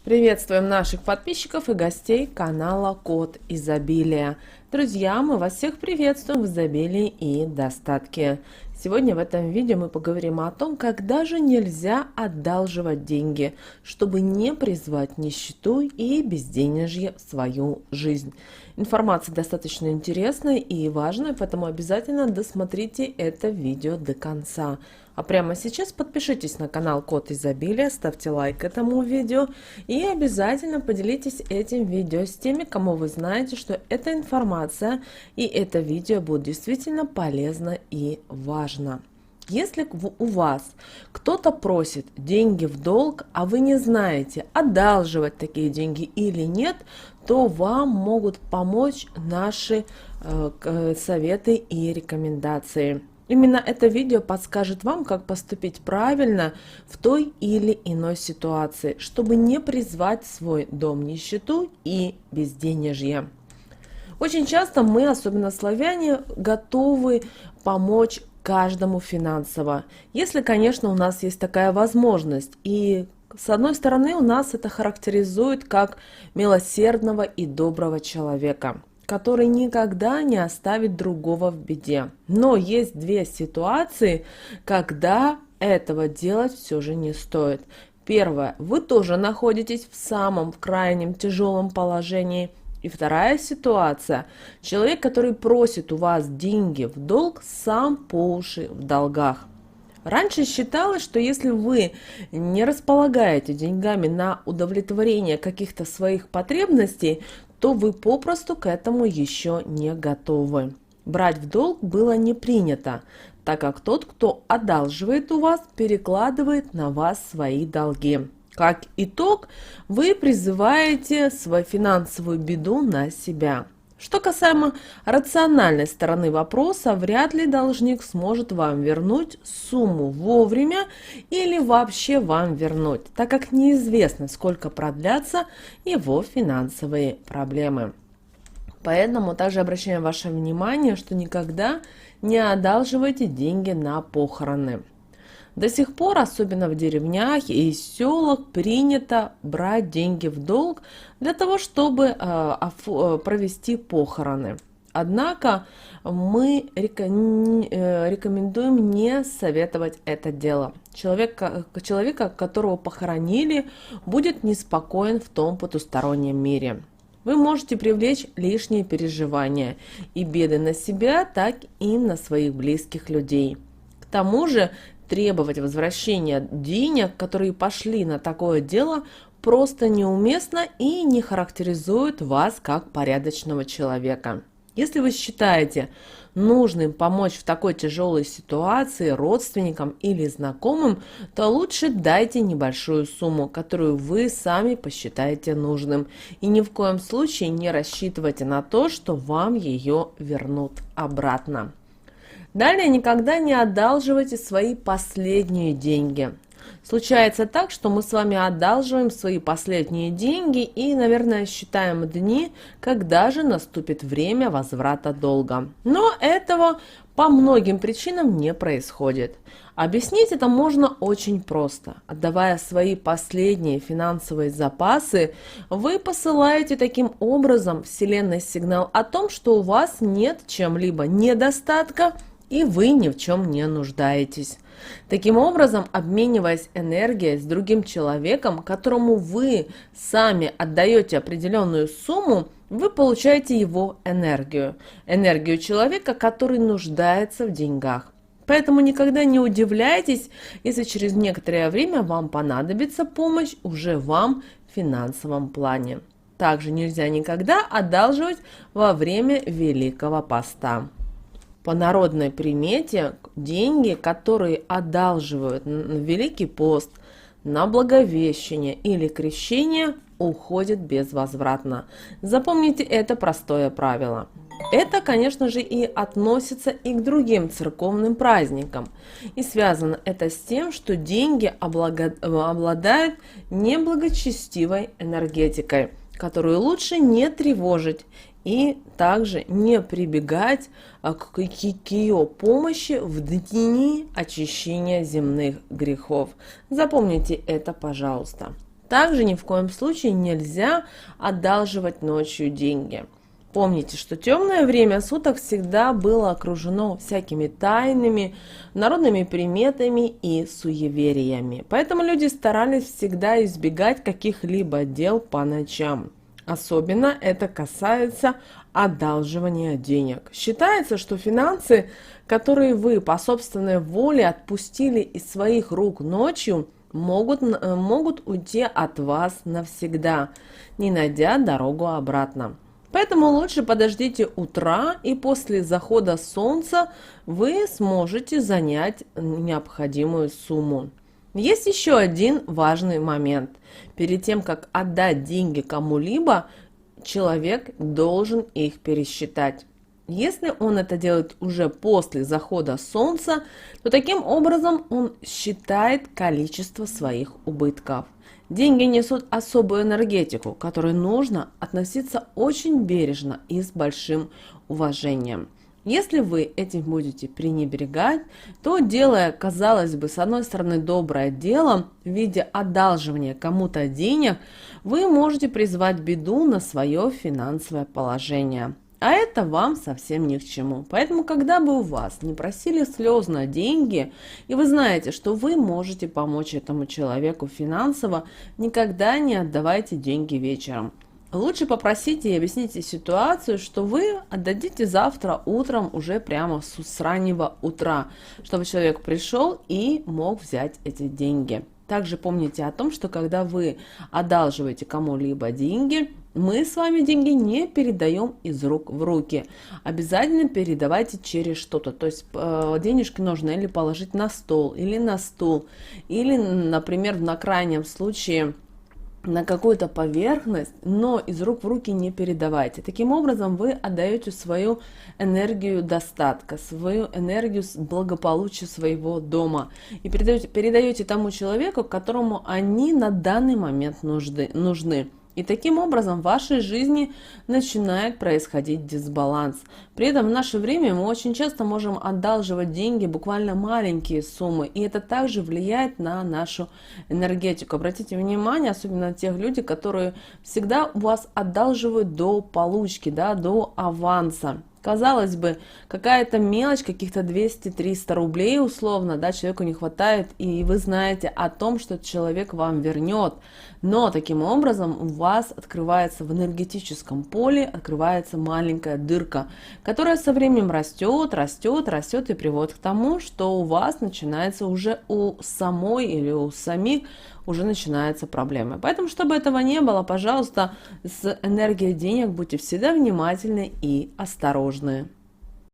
Приветствуем наших подписчиков и гостей канала Код Изобилия. Друзья, мы вас всех приветствуем в изобилии и достатке. Сегодня в этом видео мы поговорим о том, как даже нельзя одалживать деньги, чтобы не призвать нищету и безденежье в свою жизнь. Информация достаточно интересная и важная, поэтому обязательно досмотрите это видео до конца. А прямо сейчас подпишитесь на канал Код Изобилия, ставьте лайк этому видео и обязательно поделитесь этим видео с теми, кому вы знаете, что эта информация и это видео будет действительно полезно и важно. Если у вас кто-то просит деньги в долг, а вы не знаете, одалживать такие деньги или нет, то вам могут помочь наши советы и рекомендации. Именно это видео подскажет вам, как поступить правильно в той или иной ситуации, чтобы не призвать в свой дом нищету и безденежье. Очень часто мы, особенно славяне, готовы помочь каждому финансово, если, конечно, у нас есть такая возможность. И с одной стороны, у нас это характеризует как милосердного и доброго человека, который никогда не оставит другого в беде. Но есть две ситуации, когда этого делать все же не стоит. Первое, вы тоже находитесь в самом крайнем тяжелом положении. И вторая ситуация, человек, который просит у вас деньги в долг, сам по уши в долгах. Раньше считалось, что если вы не располагаете деньгами на удовлетворение каких-то своих потребностей, то вы попросту к этому еще не готовы. Брать в долг было не принято, так как тот, кто одалживает у вас, перекладывает на вас свои долги. Как итог, вы призываете свою финансовую беду на себя. Что касаемо рациональной стороны вопроса, вряд ли должник сможет вам вернуть сумму вовремя или вообще вам вернуть, так как неизвестно, сколько продлятся его финансовые проблемы. Поэтому также обращаем ваше внимание, что никогда не одалживайте деньги на похороны. До сих пор, особенно в деревнях и селах, принято брать деньги в долг для того, чтобы провести похороны. Однако мы рекомендуем не советовать это дело. Человека, которого похоронили, будет неспокоен в том потустороннем мире. Вы можете привлечь лишние переживания и беды на себя, так и на своих близких людей. К тому же, требовать возвращения денег, которые пошли на такое дело, просто неуместно и не характеризует вас как порядочного человека. Если вы считаете нужным помочь в такой тяжелой ситуации родственникам или знакомым, то лучше дайте небольшую сумму, которую вы сами посчитаете нужным. И ни в коем случае не рассчитывайте на то, что вам ее вернут обратно. Далее, никогда не одалживайте свои последние деньги. Случается так, что мы с вами одалживаем свои последние деньги и, наверное, считаем дни, когда же наступит время возврата долга. Но этого по многим причинам не происходит. Объяснить это можно очень просто. Отдавая свои последние финансовые запасы, вы посылаете таким образом Вселенной сигнал о том, что у вас нет чем-либо недостатка, и вы ни в чем не нуждаетесь. Таким образом, обмениваясь энергией с другим человеком, которому вы сами отдаете определенную сумму, вы получаете его энергию. Энергию человека, который нуждается в деньгах. Поэтому никогда не удивляйтесь, если через некоторое время вам понадобится помощь уже вам в финансовом плане. Также нельзя никогда одалживать во время Великого Поста. По народной примете, деньги, которые одалживают на Великий пост, на Благовещение или Крещение, уходят безвозвратно. Запомните это простое правило. Это, конечно же, и относится и к другим церковным праздникам. И связано это с тем, что деньги обладают неблагочестивой энергетикой, которую лучше не тревожить и также не прибегать к ее помощи в дни очищения земных грехов. Запомните это, пожалуйста. Также ни в коем случае нельзя одалживать ночью деньги. Помните, что темное время суток всегда было окружено всякими тайнами, народными приметами и суевериями. Поэтому люди старались всегда избегать каких-либо дел по ночам. Особенно это касается одалживания денег. Считается, что финансы, которые вы по собственной воле отпустили из своих рук ночью, могут уйти от вас навсегда, не найдя дорогу обратно. Поэтому лучше подождите утра, и после захода солнца вы сможете занять необходимую сумму. Есть еще один важный момент. Перед тем, как отдать деньги кому-либо, человек должен их пересчитать. Если он это делает уже после захода солнца, то таким образом он считает количество своих убытков. Деньги несут особую энергетику, к которой нужно относиться очень бережно и с большим уважением. Если вы этим будете пренебрегать, то, делая, казалось бы, с одной стороны доброе дело в виде одалживания кому-то денег, вы можете призвать беду на свое финансовое положение. А это вам совсем ни к чему. Поэтому, когда бы у вас не просили слезно деньги, и вы знаете, что вы можете помочь этому человеку финансово, никогда не отдавайте деньги вечером. Лучше попросите и объясните ситуацию, что вы отдадите завтра утром, уже прямо с раннего утра, чтобы человек пришел и мог взять эти деньги. Также помните о том, что когда вы одалживаете кому-либо деньги, мы с вами деньги не передаем из рук в руки. Обязательно передавайте через что-то. То есть денежки нужно или положить на стол, или на стул, или, например, на крайнем случае на какую-то поверхность, но из рук в руки не передавайте. Таким образом вы отдаете свою энергию достатка, свою энергию благополучия своего дома и передаете тому человеку, которому они на данный момент нужны. И таким образом в вашей жизни начинает происходить дисбаланс. При этом в наше время мы очень часто можем одалживать деньги, буквально маленькие суммы, и это также влияет на нашу энергетику. Обратите внимание, особенно на тех людей, которые всегда у вас одалживают до получки, до аванса. Казалось бы, какая-то мелочь, каких-то 200-300 рублей условно, человеку не хватает, и вы знаете о том, что человек вам вернет. Но таким образом у вас открывается в энергетическом поле, открывается маленькая дырка, которая со временем растет и приводит к тому, что у вас начинается уже у самой или у самих уже начинаются проблемы. Поэтому, чтобы этого не было, пожалуйста, с энергией денег будьте всегда внимательны и осторожны.